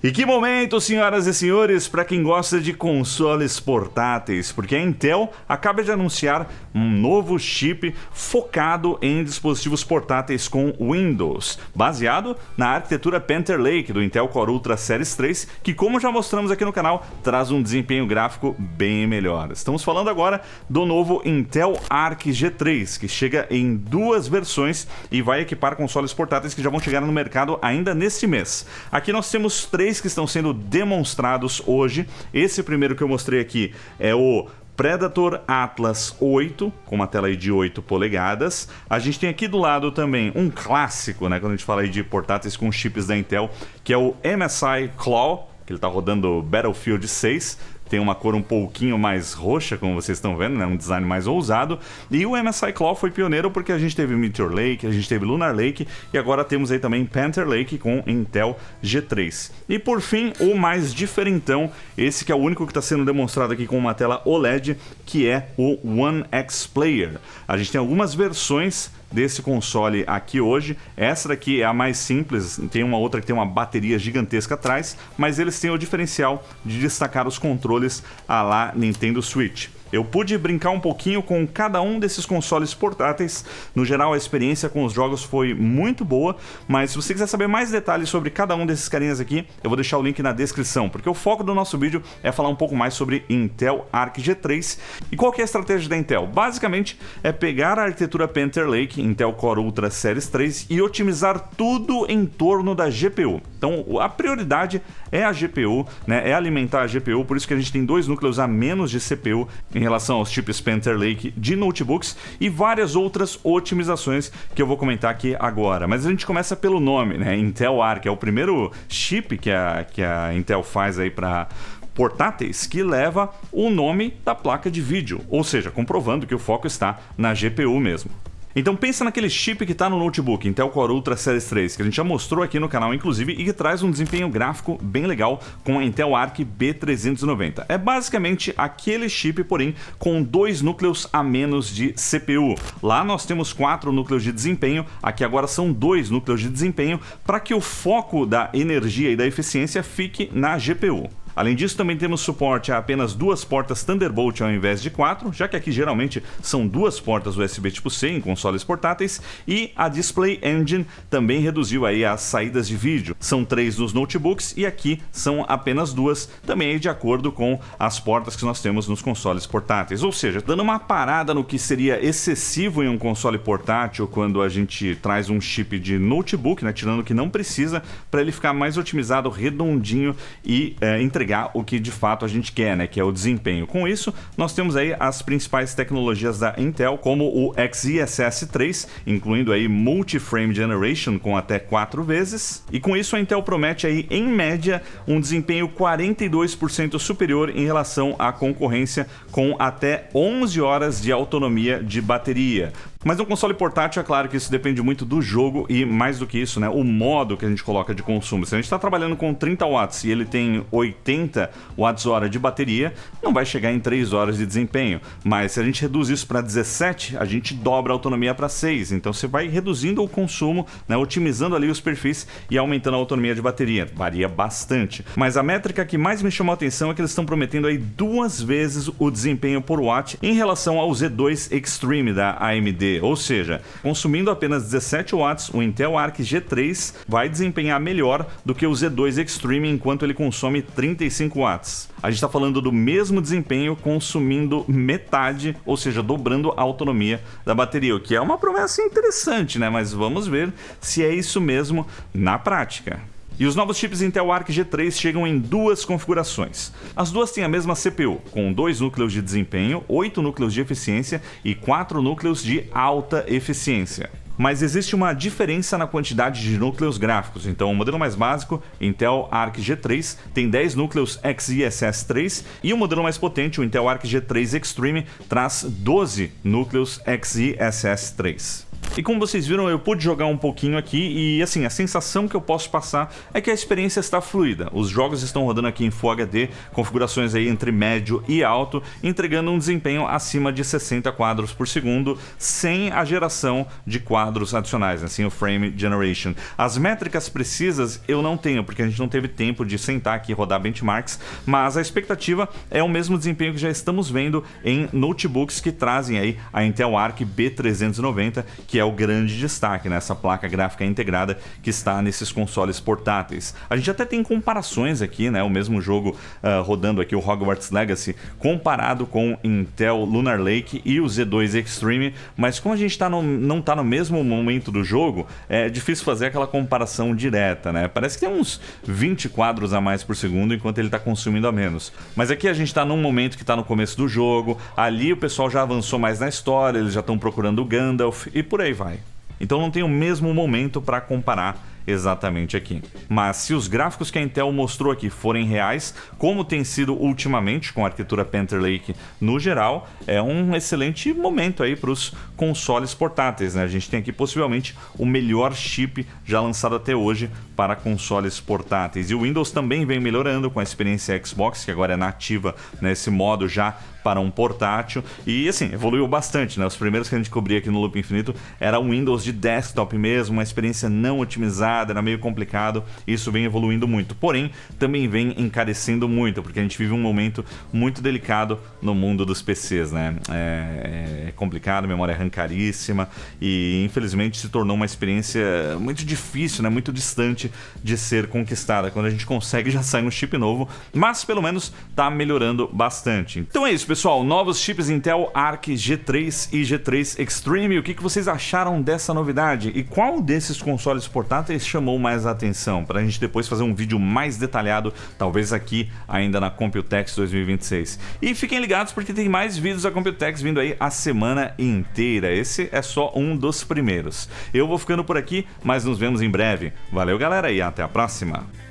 E que momento, senhoras e senhores, para quem gosta de consoles portáteis, porque a Intel acaba de anunciar um novo chip focado em dispositivos portáteis com Windows, baseado na arquitetura Panther Lake do Intel Core Ultra Series 3, que, como já mostramos aqui no canal, traz um desempenho gráfico bem melhor. Estamos falando agora do novo Intel Arc G3, que chega em duas versões e vai equipar consoles portáteis que já vão chegar no mercado ainda neste mês. Aqui nós temos três que estão sendo demonstrados hoje. Esse primeiro que eu mostrei aqui é o Predator Atlas 8, com uma tela aí de 8 polegadas. A gente tem aqui do lado também um clássico, né, quando a gente fala aí de portáteis com chips da Intel, que é o MSI Claw, que ele está rodando Battlefield 6. Tem uma cor um pouquinho mais roxa, como vocês estão vendo, né? Um design mais ousado. E o MSI Claw foi pioneiro porque a gente teve Meteor Lake, a gente teve Lunar Lake e agora temos aí também Panther Lake com Intel G3. E por fim, o mais diferentão, esse que é o único que está sendo demonstrado aqui com uma tela OLED, que é o One X Player. A gente tem algumas versões desse console aqui hoje. Essa daqui é a mais simples, tem uma outra que tem uma bateria gigantesca atrás, mas eles têm o diferencial de destacar os controles à la Nintendo Switch. Eu pude brincar um pouquinho com cada um desses consoles portáteis. No geral, a experiência com os jogos foi muito boa, mas se você quiser saber mais detalhes sobre cada um desses carinhas aqui, eu vou deixar o link na descrição, porque o foco do nosso vídeo é falar um pouco mais sobre Intel Arc G3. E qual que é a estratégia da Intel? Basicamente, é pegar a arquitetura Panther Lake, Intel Core Ultra Series 3, e otimizar tudo em torno da GPU. Então, a prioridade é a GPU, né? É alimentar a GPU, por isso que a gente tem dois núcleos a menos de CPU em relação aos chips Panther Lake de notebooks e várias outras otimizações que eu vou comentar aqui agora. Mas a gente começa pelo nome, né? Intel Arc é o primeiro chip que a Intel faz aí para portáteis que leva o nome da placa de vídeo, ou seja, comprovando que o foco está na GPU mesmo. Então pensa naquele chip que está no notebook Intel Core Ultra Series 3, que a gente já mostrou aqui no canal inclusive, e que traz um desempenho gráfico bem legal com a Intel Arc B390. É basicamente aquele chip, porém com dois núcleos a menos de CPU. Lá nós temos 4 núcleos de desempenho, aqui agora são 2 núcleos de desempenho, para que o foco da energia e da eficiência fique na GPU. Além disso, também temos suporte a apenas 2 portas Thunderbolt ao invés de 4, já que aqui geralmente são 2 portas USB tipo C em consoles portáteis, e a Display Engine também reduziu aí as saídas de vídeo. São 3 nos notebooks e aqui são apenas 2, também de acordo com as portas que nós temos nos consoles portáteis. Ou seja, dando uma parada no que seria excessivo em um console portátil quando a gente traz um chip de notebook, né, tirando o que não precisa, para ele ficar mais otimizado, redondinho e entregar o que de fato a gente quer, né, que é o desempenho. Com isso, nós temos aí as principais tecnologias da Intel, como o XeSS 3, incluindo aí Multi-Frame Generation com até 4 vezes. E com isso a Intel promete aí, em média, um desempenho 42% superior em relação à concorrência, com até 11 horas de autonomia de bateria. Mas no console portátil, é claro que isso depende muito do jogo e, mais do que isso, né, o modo que a gente coloca de consumo. Se a gente está trabalhando com 30 watts e ele tem 80 watts-hora de bateria, não vai chegar em 3 horas de desempenho. Mas se a gente reduz isso para 17, a gente dobra a autonomia para 6. Então você vai reduzindo o consumo, né, otimizando ali os perfis e aumentando a autonomia de bateria. Varia bastante. Mas a métrica que mais me chamou a atenção é que eles estão prometendo aí 2 vezes o desempenho por watt em relação ao Z2 Extreme da AMD. Ou seja, consumindo apenas 17 watts, o Intel Arc G3 vai desempenhar melhor do que o Z2 Extreme enquanto ele consome 35 watts. A gente está falando do mesmo desempenho consumindo metade, ou seja, dobrando a autonomia da bateria, o que é uma promessa interessante, né? Mas vamos ver se é isso mesmo na prática. E os novos chips Intel Arc G3 chegam em 2 configurações. As duas têm a mesma CPU, com 2 núcleos de desempenho, 8 núcleos de eficiência e 4 núcleos de alta eficiência. Mas existe uma diferença na quantidade de núcleos gráficos. Então, o modelo mais básico, Intel Arc G3, tem 10 núcleos XeSS 3 e o modelo mais potente, o Intel Arc G3 Extreme, traz 12 núcleos XeSS 3. E como vocês viram, eu pude jogar um pouquinho aqui e assim, a sensação que eu posso passar é que a experiência está fluida. Os jogos estão rodando aqui em Full HD, configurações aí entre médio e alto, entregando um desempenho acima de 60 quadros por segundo, sem a geração de quadros adicionais, né? Sem o frame generation. As métricas precisas eu não tenho, porque a gente não teve tempo de sentar aqui e rodar benchmarks, mas a expectativa é o mesmo desempenho que já estamos vendo em notebooks que trazem aí a Intel Arc B390, que é o grande destaque nessa placa gráfica integrada que está nesses consoles portáteis. A gente até tem comparações aqui, né? O mesmo jogo rodando aqui, o Hogwarts Legacy, comparado com Intel Lunar Lake e o Z2 Extreme, mas como a gente não está no mesmo momento do jogo, é difícil fazer aquela comparação direta, né? Parece que tem uns 20 quadros a mais por segundo, enquanto ele está consumindo a menos. Mas aqui a gente está num momento que está no começo do jogo, ali o pessoal já avançou mais na história, eles já estão procurando o Gandalf e por aí vai. Então não tem o mesmo momento para comparar exatamente aqui. Mas se os gráficos que a Intel mostrou aqui forem reais, como tem sido ultimamente com a arquitetura Panther Lake no geral, é um excelente momento aí para os consoles portáteis, né? A gente tem aqui possivelmente o melhor chip já lançado até hoje para consoles portáteis. E o Windows também vem melhorando com a experiência Xbox, que agora é nativa nesse modo já para um portátil, e assim, evoluiu bastante, né? Os primeiros que a gente cobria aqui no Loop Infinito era um Windows de desktop mesmo, uma experiência não otimizada, era meio complicado, e isso vem evoluindo muito, porém, também vem encarecendo muito, porque a gente vive um momento muito delicado no mundo dos PCs, né? É complicado, a memória RAM caríssima, e infelizmente se tornou uma experiência muito difícil, né? Muito distante de ser conquistada. Quando a gente consegue, já sai um chip novo, mas pelo menos tá melhorando bastante. Então é isso, pessoal, novos chips Intel Arc G3 e G3 Extreme. O que vocês acharam dessa novidade? E qual desses consoles portáteis chamou mais a atenção? Para a gente depois fazer um vídeo mais detalhado, talvez aqui ainda na Computex 2026. E fiquem ligados porque tem mais vídeos da Computex vindo aí a semana inteira. Esse é só um dos primeiros. Eu vou ficando por aqui, mas nos vemos em breve. Valeu, galera, e até a próxima!